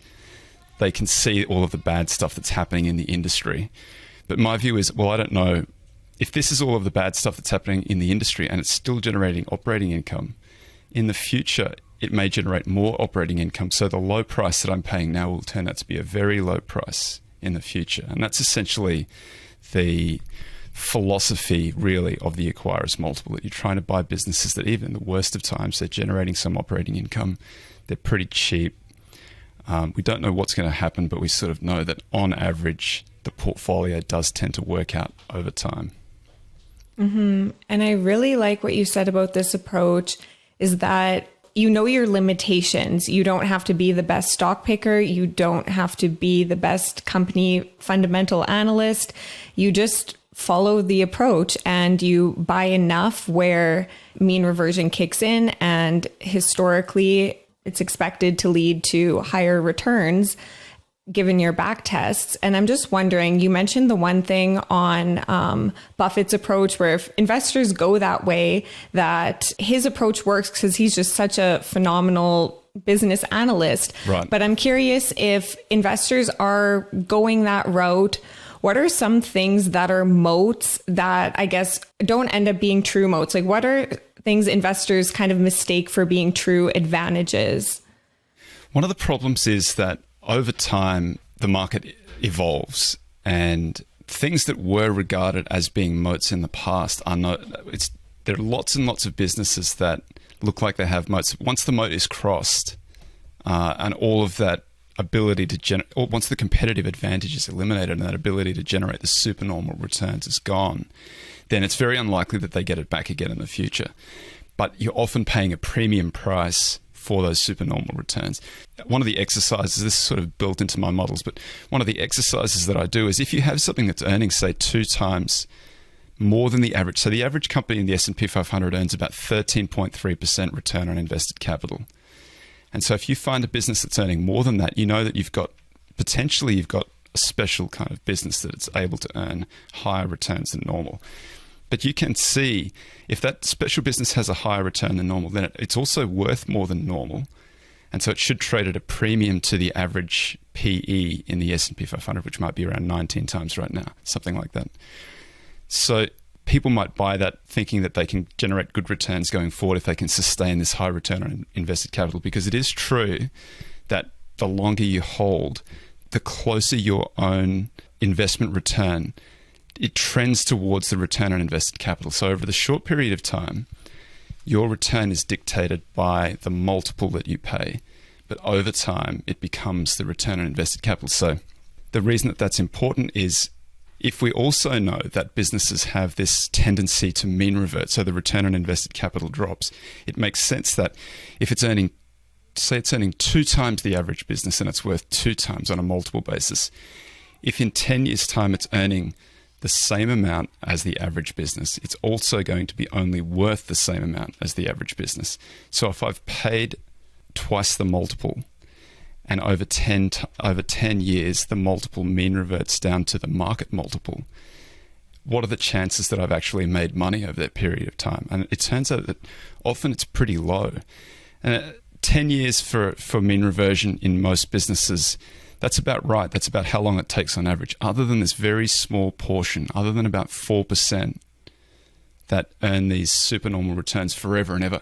they can see all of the bad stuff that's happening in the industry. But my view is, well, I don't know. If this is all of the bad stuff that's happening in the industry and it's still generating operating income, in the future, it may generate more operating income. So the low price that I'm paying now will turn out to be a very low price in the future. And that's essentially the philosophy, really, of the acquirer's multiple, that you're trying to buy businesses that even in the worst of times, they're generating some operating income. They're pretty cheap. We don't know what's going to happen, but we sort of know that on average, the portfolio does tend to work out over time. Mm-hmm. And I really like what you said about this approach is that you know your limitations. You don't have to be the best stock picker. You don't have to be the best company fundamental analyst. You just follow the approach and you buy enough where mean reversion kicks in, and historically it's expected to lead to higher returns. given your back tests. And I'm just wondering, you mentioned the one thing on Buffett's approach where if investors go that way, that his approach works because he's just such a phenomenal business analyst. Right. But I'm curious if investors are going that route, what are some things that are moats that I guess don't end up being true moats? Like what are things investors kind of mistake for being true advantages? One of the problems is that over time, the market evolves, and things that were regarded as being moats in the past are not. There are lots and lots of businesses that look like they have moats. Once the moat is crossed, and all of that ability to once the competitive advantage is eliminated and that ability to generate the supernormal returns is gone, then it's very unlikely that they get it back again in the future. But you're often paying a premium price for those supernormal returns. One of the exercises, this is sort of built into my models, but one of the exercises that I do is if you have something that's earning, say, 2 times more than the average. So the average company in the S&P 500 earns about 13.3% return on invested capital. And so if you find a business that's earning more than that, you know that you've got a special kind of business that it's able to earn higher returns than normal. But you can see if that special business has a higher return than normal, then it's also worth more than normal. And so it should trade at a premium to the average PE in the S&P 500, which might be around 19 times right now, something like that. So people might buy that thinking that they can generate good returns going forward if they can sustain this high return on invested capital, because it is true that the longer you hold, the closer your own investment return, it trends towards the return on invested capital. So over the short period of time, your return is dictated by the multiple that you pay. But over time, it becomes the return on invested capital. So the reason that that's important is if we also know that businesses have this tendency to mean revert, so the return on invested capital drops, it makes sense that if it's earning, say it's earning 2 times the average business and it's worth 2 times on a multiple basis, if in 10 years' time it's earning the same amount as the average business, it's also going to be only worth the same amount as the average business. So if I've paid twice the multiple and over 10 years the multiple mean reverts down to the market multiple, what are the chances that I've actually made money over that period of time? And it turns out that often it's pretty low. And 10 years for mean reversion in most businesses, that's about right. That's about how long it takes on average, other than this very small portion, other than about 4% that earn these supernormal returns forever and ever.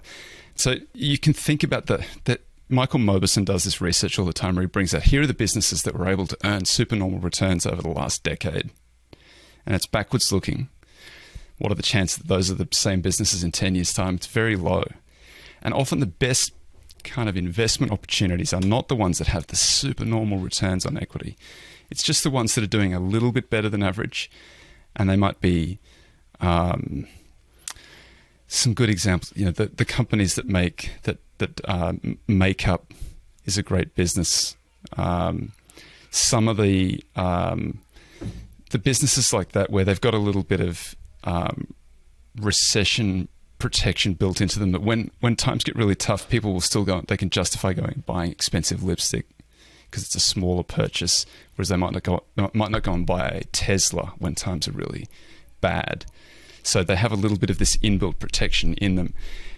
So you can think about that Michael Mauboussin does this research all the time where he brings out, here are the businesses that were able to earn supernormal returns over the last decade. And it's backwards looking. What are the chances that those are the same businesses in 10 years' time? It's very low. And often the best kind of investment opportunities are not the ones that have the supernormal returns on equity. It's just the ones that are doing a little bit better than average, and they might be some good examples. You know, the companies that make makeup is a great business. Some of the businesses like that where they've got a little bit of recession protection built into them, that when times get really tough, people will still go, they can justify going and buying expensive lipstick because it's a smaller purchase, whereas they might not go and buy a Tesla when times are really bad. So they have a little bit of this inbuilt protection in them.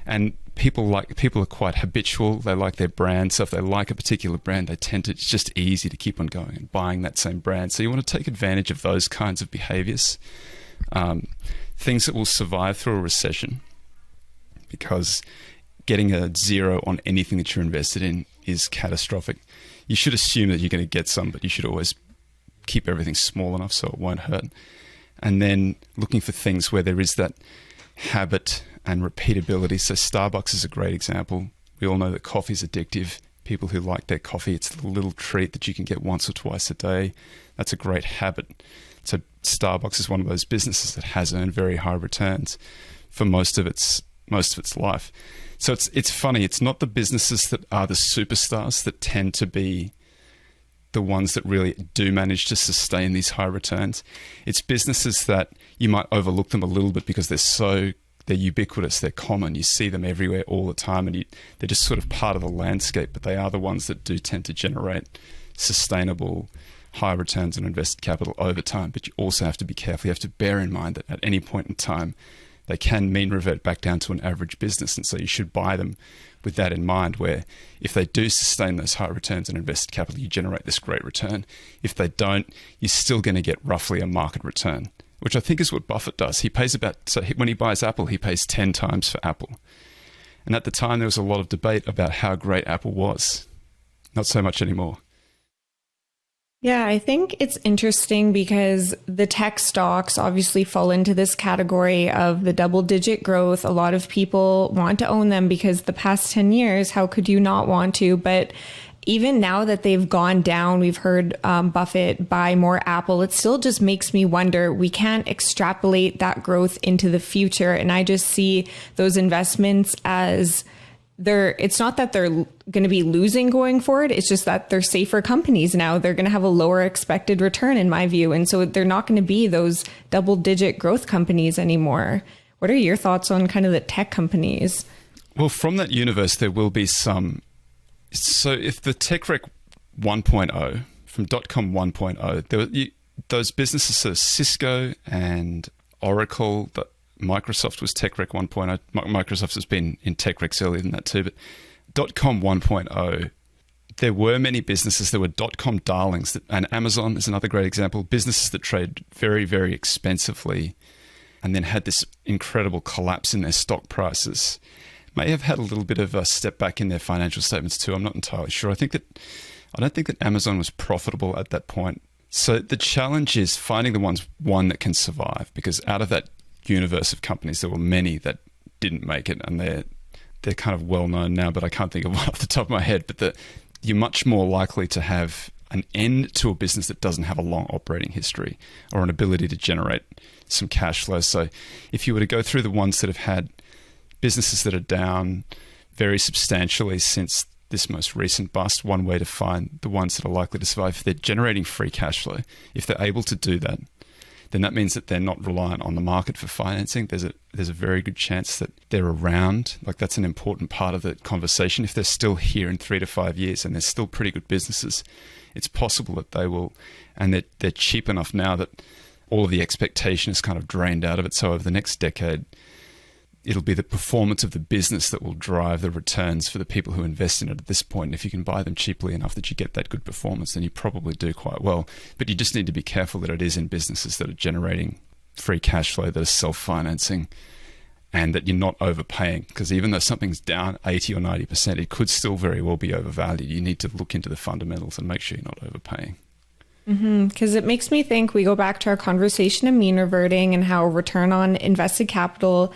And people are quite habitual. They like their brand. So if they like a particular brand, it's just easy to keep on going and buying that same brand. So you want to take advantage of those kinds of behaviors, things that will survive through a recession, because getting a 0 on anything that you're invested in is catastrophic. You should assume that you're going to get some, but you should always keep everything small enough so it won't hurt. And then looking for things where there is that habit and repeatability. So Starbucks is a great example. We all know that coffee is addictive. People who like their coffee, it's a little treat that you can get once or twice a day. That's a great habit. So Starbucks is one of those businesses that has earned very high returns for most of its life. So it's funny. It's not the businesses that are the superstars that tend to be the ones that really do manage to sustain these high returns. It's businesses that you might overlook them a little bit because they're ubiquitous, they're common, you see them everywhere all the time, and they're just sort of part of the landscape, but they are the ones that do tend to generate sustainable high returns on invested capital over time. But you also have to be careful. You have to bear in mind that at any point in time, they can mean revert back down to an average business. And so you should buy them with that in mind, where if they do sustain those high returns on invested capital, you generate this great return. If they don't, you're still going to get roughly a market return, which I think is what Buffett does. He pays when he buys Apple, he pays 10 times for Apple. And at the time, there was a lot of debate about how great Apple was. Not so much anymore. Yeah, I think it's interesting because the tech stocks obviously fall into this category of the double-digit growth. A lot of people want to own them because the past 10 years, how could you not want to? But even now that they've gone down, we've heard Buffett buy more Apple. It still just makes me wonder, we can't extrapolate that growth into the future. And I just see those investments as it's not that they're going to be losing going forward. It's just that they're safer companies now. They're going to have a lower expected return in my view. And so they're not going to be those double digit growth companies anymore. What are your thoughts on kind of the tech companies? Well, from that universe, there will be some. So if the tech rec 1.0 from .com 1.0, those businesses, so Cisco and Oracle, Microsoft was TechRec 1.0. Microsoft has been in TechRecs earlier than that too. But .com 1.0, there were many businesses. There were .com darlings. And Amazon is another great example. Businesses that trade very, very expensively and then had this incredible collapse in their stock prices. May have had a little bit of a step back in their financial statements too. I'm not entirely sure. I don't think that Amazon was profitable at that point. So the challenge is finding the one that can survive, because out of that universe of companies, there were many that didn't make it, and they're kind of well known now, but I can't think of one off the top of my head. But you're much more likely to have an end to a business that doesn't have a long operating history or an ability to generate some cash flow. So if you were to go through the ones that have had businesses that are down very substantially since this most recent bust, one way to find the ones that are likely to survive, if they're generating free cash flow, if they're able to do that, then that means that they're not reliant on the market for financing. There's a very good chance that they're around. Like, that's an important part of the conversation. If they're still here in 3 to 5 years and they're still pretty good businesses, it's possible that they will, and they're cheap enough now that all of the expectation is kind of drained out of it. So over the next decade, it'll be the performance of the business that will drive the returns for the people who invest in it at this point. And if you can buy them cheaply enough that you get that good performance, then you probably do quite well. But you just need to be careful that it is in businesses that are generating free cash flow, that are self-financing, and that you're not overpaying. Because even though something's down 80 or 90%, it could still very well be overvalued. You need to look into the fundamentals and make sure you're not overpaying. Because it makes me think, we go back to our conversation of mean reverting and how return on invested capital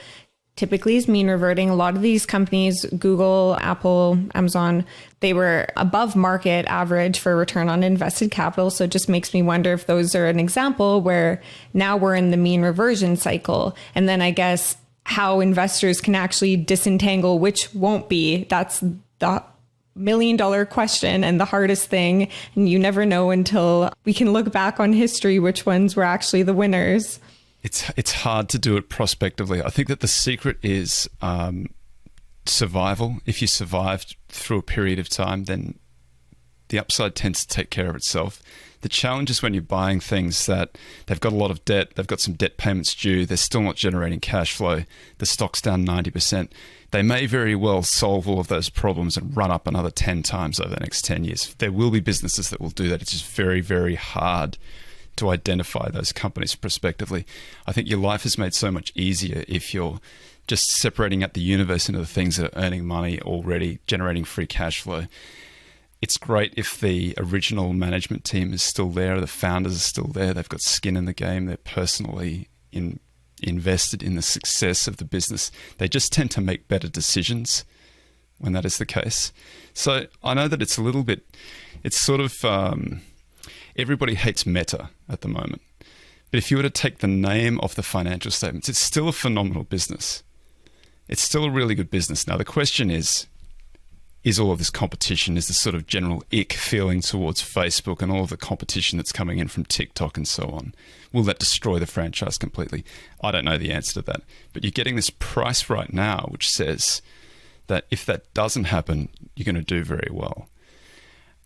typically is mean reverting. A lot of these companies, Google, Apple, Amazon, they were above market average for return on invested capital. So it just makes me wonder if those are an example where now we're in the mean reversion cycle. And then I guess how investors can actually disentangle which won't be. That's the million-dollar question and the hardest thing. And you never know until we can look back on history which ones were actually the winners. It's hard to do it prospectively. I think that the secret is survival. If you survived through a period of time, then the upside tends to take care of itself. The challenge is when you're buying things that they've got a lot of debt, they've got some debt payments due, they're still not generating cash flow, the stock's down 90%. They may very well solve all of those problems and run up another 10 times over the next 10 years. There will be businesses that will do that. It's just very, very hard to identify those companies prospectively. I think your life is made so much easier if you're just separating out the universe into the things that are earning money already, generating free cash flow. It's great if the original management team is still there, the founders are still there, they've got skin in the game, they're personally invested in the success of the business. They just tend to make better decisions when that is the case. So I know that it's a little bit, it's sort of, everybody hates Meta at the moment. But if you were to take the name off the financial statements, it's still a phenomenal business. It's still a really good business. Now, the question is all of this competition, is this sort of general ick feeling towards Facebook and all of the competition that's coming in from TikTok and so on, will that destroy the franchise completely? I don't know the answer to that. But you're getting this price right now which says that if that doesn't happen, you're going to do very well.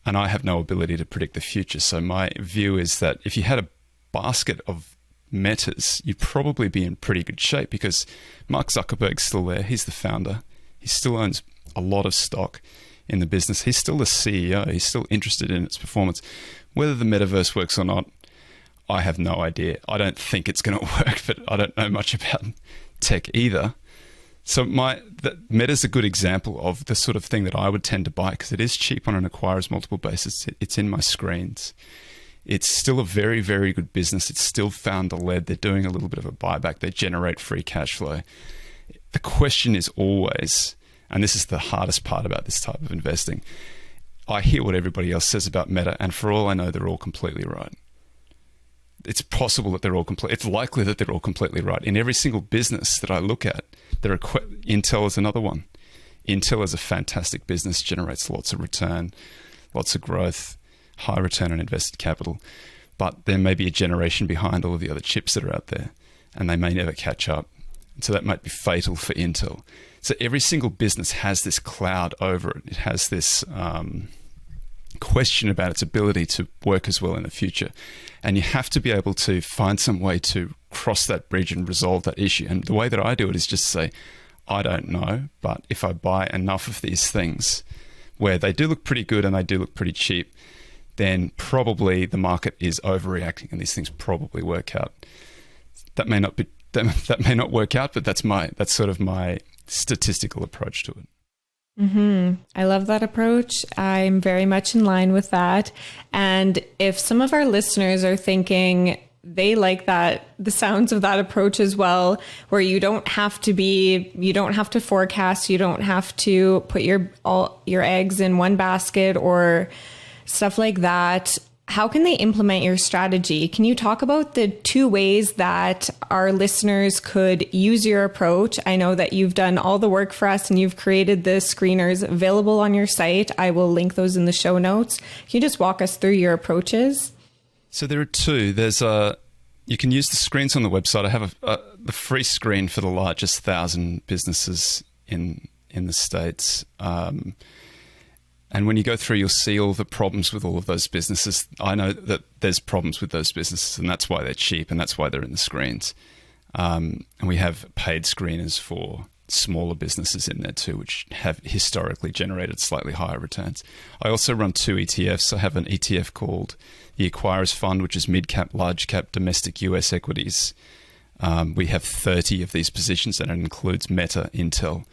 and I have no ability to predict the future. So my view is that if you had a basket of Metas, you'd probably be in pretty good shape because Mark Zuckerberg's still there. He's the founder. He still owns a lot of stock in the business. He's still the CEO. He's still interested in its performance. Whether the metaverse works or not, I have no idea. I don't think it's going to work, but I don't know much about tech either. So Meta's a good example of the sort of thing that I would tend to buy because it is cheap on an acquirers multiple basis. It's in my screens. It's still a very, very good business. It's still founder-led. They're doing a little bit of a buyback. They generate free cash flow. The question is always, and this is the hardest part about this type of investing, I hear what everybody else says about Meta, and for all I know, they're all completely right. It's possible that they're all it's likely that they're all completely right. In every single business that I look at, Intel is another one. Intel is a fantastic business, generates lots of return, lots of growth, high return on invested capital, but there may be a generation behind all of the other chips that are out there, and they may never catch up. So that might be fatal for Intel. So every single business has this cloud over it. It has this question about its ability to work as well in the future. And you have to be able to find some way to cross that bridge and resolve that issue. And the way that I do it is just say, I don't know, but if I buy enough of these things where they do look pretty good and they do look pretty cheap, then probably the market is overreacting and these things probably work out. That may not work out, but that's sort of my statistical approach to it. I love that approach. I'm very much in line with that. And if some of our listeners are thinking they like the sounds of that approach as well, where you don't have to forecast, you don't have to put all your eggs in one basket or stuff like that, how can they implement your strategy? Can you talk about the two ways that our listeners could use your approach? I know that you've done all the work for us and you've created the screeners available on your site. I will link those in the show notes. Can you just walk us through your approaches? So there are two. You can use the screens on the website. I have the free screen for the largest 1,000 businesses in the States. And when you go through, you'll see all the problems with all of those businesses. I know that there's problems with those businesses, and that's why they're cheap, and that's why they're in the screens. And we have paid screeners for smaller businesses in there too, which have historically generated slightly higher returns. I also run 2 ETFs. I have an ETF called the Acquirers Fund, which is mid-cap, large-cap domestic US equities. We have 30 of these positions, and it includes Meta, Intel,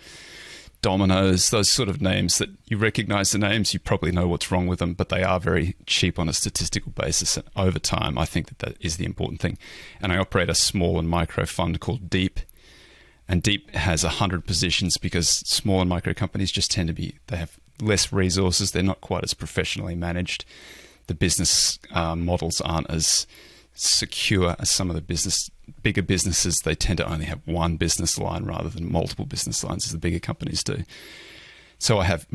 Domino's, those sort of names that you recognize the names, you probably know what's wrong with them, but they are very cheap on a statistical basis. And over time, I think that is the important thing. And I operate a small and micro fund called Deep. And Deep has 100 positions because small and micro companies just they have less resources. They're not quite as professionally managed. The business models aren't as secure as some of the bigger businesses. They tend to only have one business line rather than multiple business lines as the bigger companies do. So I have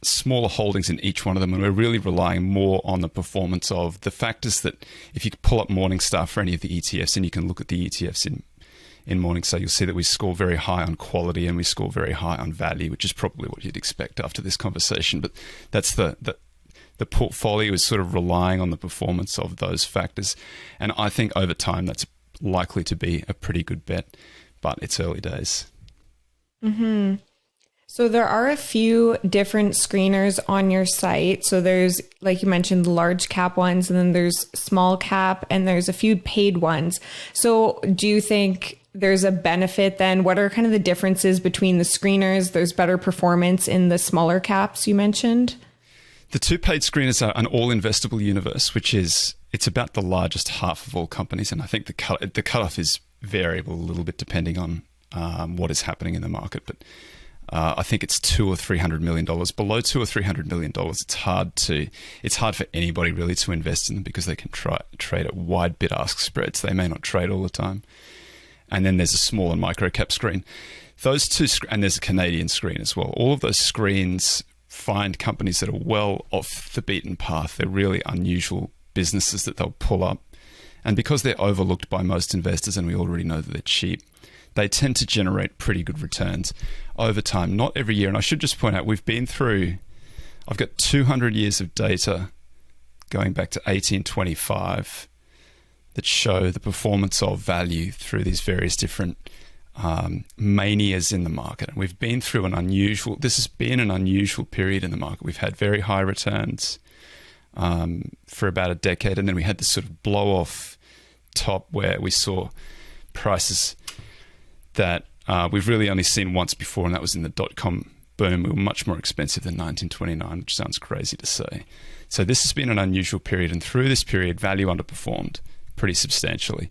smaller holdings in each one of them, and we're really relying more on the performance of the factors that if you pull up Morningstar for any of the ETFs, and you can look at the ETFs in Morningstar, you'll see that we score very high on quality and we score very high on value, which is probably what you'd expect after this conversation. But that's the portfolio is sort of relying on the performance of those factors. And I think over time that's likely to be a pretty good bet, but it's early days. Mm-hmm. So there are a few different screeners on your site. So there's, like you mentioned, the large cap ones, and then there's small cap, and there's a few paid ones. So do you think there's a benefit then? What are kind of the differences between the screeners? There's better performance in the smaller caps you mentioned? The 2 paid screeners are an all investable universe, which is, it's about the largest half of all companies. And I think the cutoff is variable a little bit depending on what is happening in the market. But I think it's $200 or $300 million. Below $200 or $300 million, it's hard for anybody really to invest in them because they can trade at wide bid-ask spreads. They may not trade all the time. And then there's a small and micro cap screen. Those two, and there's a Canadian screen as well. All of those screens find companies that are well off the beaten path. They're really unusual businesses that they'll pull up. And because they're overlooked by most investors, and we already know that they're cheap, they tend to generate pretty good returns over time, not every year. And I should just point out, we've been through I've got 200 years of data going back to 1825 that show the performance of value through these various different manias in the market. And we've been through this has been an unusual period in the market. We've had very high returns for about a decade, and then we had this sort of blow off top where we saw prices that we've really only seen once before, and that was in the dot-com boom. We were much more expensive than 1929, which sounds crazy to say. So this has been an unusual period, and through this period, value underperformed pretty substantially.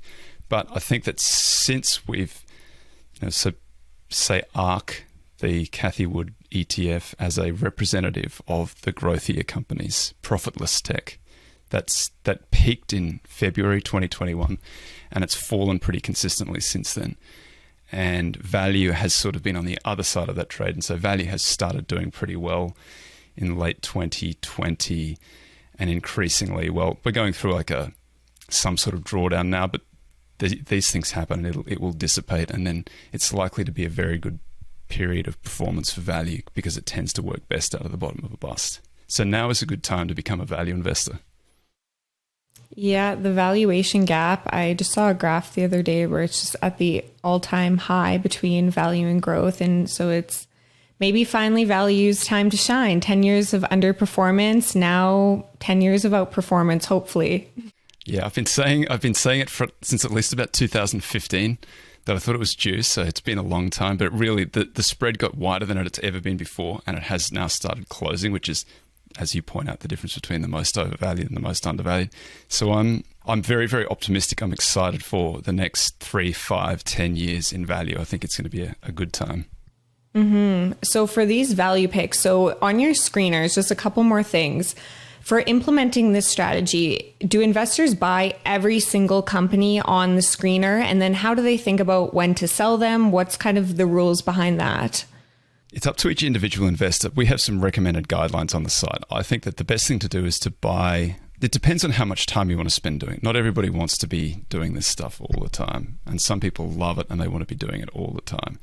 But I think that since we've, so say ARK, the Cathie Wood ETF, as a representative of the growthier companies, profitless tech, that peaked in February 2021, and it's fallen pretty consistently since then. And value has sort of been on the other side of that trade. And so value has started doing pretty well in late 2020 and increasingly, well, we're going through like some sort of drawdown now, but these things happen and it will dissipate. And then it's likely to be a very good period of performance for value because it tends to work best out of the bottom of a bust. So now is a good time to become a value investor. Yeah, the valuation gap. I just saw a graph the other day where it's just at the all-time high between value and growth. And so it's maybe finally value's time to shine. 10 years of underperformance, now 10 years of outperformance, hopefully. Yeah, I've been saying it since at least about 2015 that I thought it was due. So it's been a long time, but really the spread got wider than it's ever been before. And it has now started closing, which is, as you point out, the difference between the most overvalued and the most undervalued. So I'm very, very optimistic. I'm excited for the next 3, 5, 10 years in value. I think it's going to be a good time. Mm-hmm. So for these value picks, so on your screeners, just a couple more things. For implementing this strategy, do investors buy every single company on the screener? And then how do they think about when to sell them? What's kind of the rules behind that? It's up to each individual investor. We have some recommended guidelines on the site. I think that the best thing to do is to buy. It depends on how much time you want to spend doing it. Not everybody wants to be doing this stuff all the time. And some people love it and they want to be doing it all the time.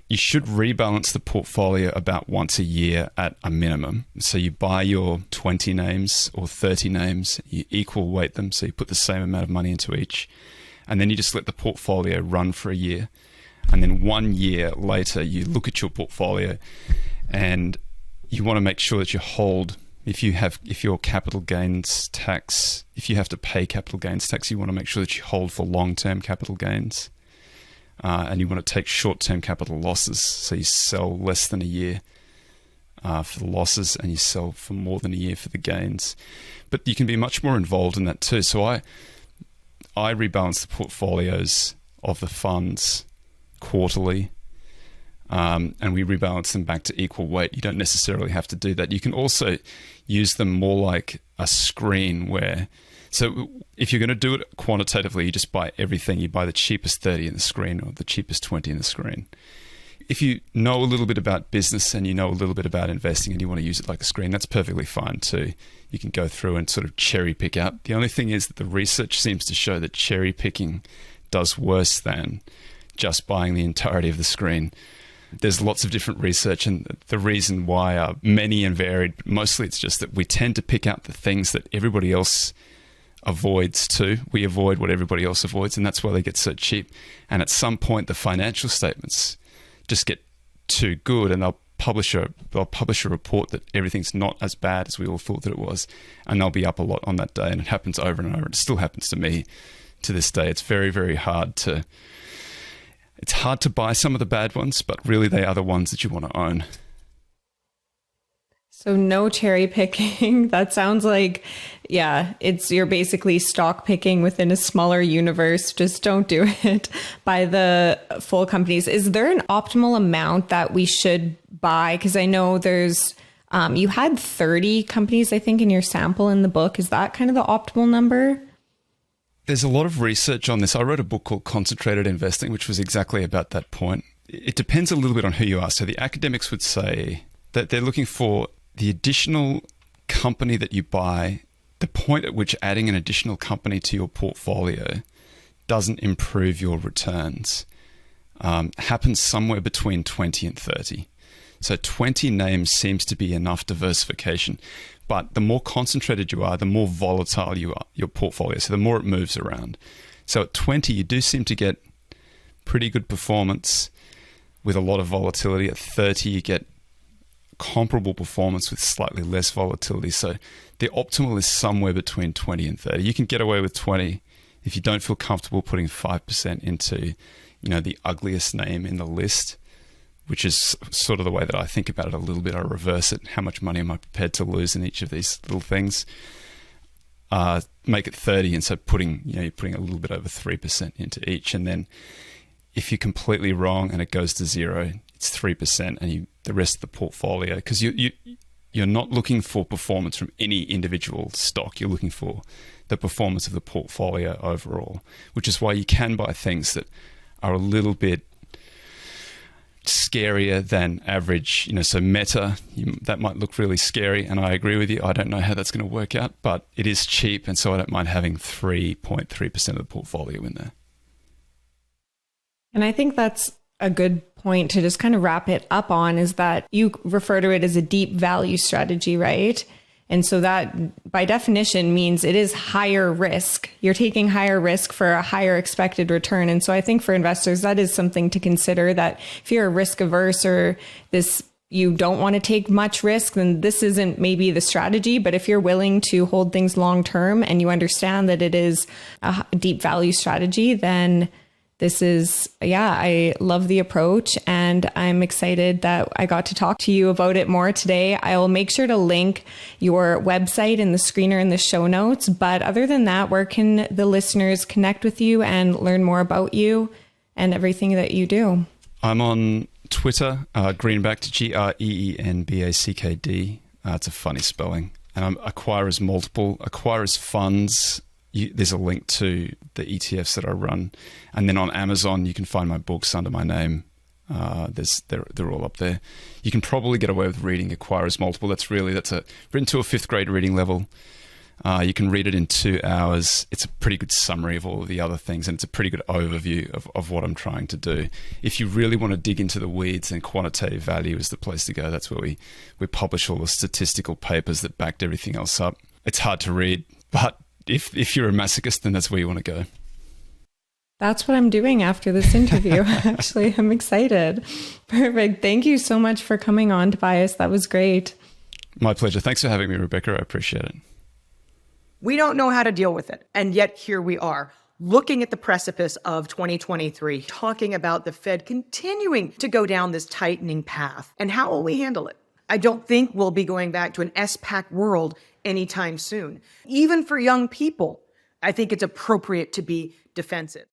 You should rebalance the portfolio about once a year at a minimum. So you buy your 20 names or 30 names, you equal weight them. So you put the same amount of money into each. And then you just let the portfolio run for a year. And then 1 year later, you look at your portfolio and you want to make sure that you hold, if you have to pay capital gains tax, you want to make sure that you hold for long-term capital gains. And you want to take short-term capital losses. So you sell less than a year for the losses and you sell for more than a year for the gains. But you can be much more involved in that too. So I rebalance the portfolios of the funds quarterly, and we rebalance them back to equal weight. You don't necessarily have to do that. You can also use them more like a screen where, so if you're going to do it quantitatively, you just buy everything. You buy the cheapest 30 in the screen or the cheapest 20 in the screen. If you know a little bit about business and you know a little bit about investing and you want to use it like a screen, that's perfectly fine too. You can go through and sort of cherry pick out. The only thing is that the research seems to show that cherry picking does worse than just buying the entirety of the screen. There's lots of different research, and the reason why are many and varied. Mostly it's just that we tend to pick out the things that everybody else avoids too. We avoid what everybody else avoids, and that's why they get so cheap. And at some point, the financial statements just get too good, and they'll publish a report that everything's not as bad as we all thought that it was, and they'll be up a lot on that day. And it happens over and over. It still happens to me to this day. It's very, very hard to. It's hard to buy some of the bad ones, but really they are the ones that you want to own. So no cherry picking. That sounds like, yeah, you're basically stock picking within a smaller universe. Just don't do it. Buy the full companies. Is there an optimal amount that we should buy? Because I know there's, you had 30 companies, I think, in your sample in the book. Is that kind of the optimal number? There's a lot of research on this. I wrote a book called Concentrated Investing, which was exactly about that point. It depends a little bit on who you are. So the academics would say that they're looking for the additional company that you buy, the point at which adding an additional company to your portfolio doesn't improve your returns, happens somewhere between 20 and 30. So 20 names seems to be enough diversification. But the more concentrated you are, the more volatile you are, your portfolio. So the more it moves around. So at 20, you do seem to get pretty good performance with a lot of volatility. At 30, you get comparable performance with slightly less volatility. So the optimal is somewhere between 20 and 30. You can get away with 20 if you don't feel comfortable putting 5% into, the ugliest name in the list, which is sort of the way that I think about it a little bit. I reverse it. How much money am I prepared to lose in each of these little things? Make it 30, and so you're putting a little bit over 3% into each. And then if you're completely wrong and it goes to zero, it's 3%, and the rest of the portfolio, because you're not looking for performance from any individual stock. You're looking for the performance of the portfolio overall, which is why you can buy things that are a little bit scarier than average. So Meta, that might look really scary, and I agree with you. I don't know how that's going to work out, but it is cheap, and so I don't mind having 3.3% of the portfolio in there. And I think that's a good point to just kind of wrap it up on, is that you refer to it as a deep value strategy, right? And so that by definition means it is higher risk. You're taking higher risk for a higher expected return. And so I think for investors, that is something to consider, that if you're risk averse or you don't want to take much risk, then this isn't maybe the strategy. But if you're willing to hold things long term and you understand that it is a deep value strategy, then this is, I love the approach, and I'm excited that I got to talk to you about it more today. I'll make sure to link your website in the screener in the show notes. But other than that, where can the listeners connect with you and learn more about you and everything that you do? I'm on Twitter, Greenbacked, Greenbackd. It's a funny spelling. And I'm Acquirers Multiple, Acquirers Funds. There's a link to the ETFs that I run, and then on Amazon you can find my books under my name. They're all up there. You can probably get away with reading Acquirers Multiple. That's written to a 5th grade reading level. You can read it in 2 hours. It's a pretty good summary of all of the other things, and it's a pretty good overview of what I'm trying to do. If you really want to dig into the weeds, then quantitative value is the place to go. That's where we publish all the statistical papers that backed everything else up. It's hard to read, but if you're a masochist, then that's where you want to go. That's what I'm doing after this interview. Actually, I'm excited. Perfect. Thank you so much for coming on, Tobias. That was great. My pleasure. Thanks for having me, Rebecca. I appreciate it. We don't know how to deal with it. And yet here we are, looking at the precipice of 2023, talking about the Fed continuing to go down this tightening path. And how will we handle it? I don't think we'll be going back to an SPAC world anytime soon. Even for young people, I think it's appropriate to be defensive.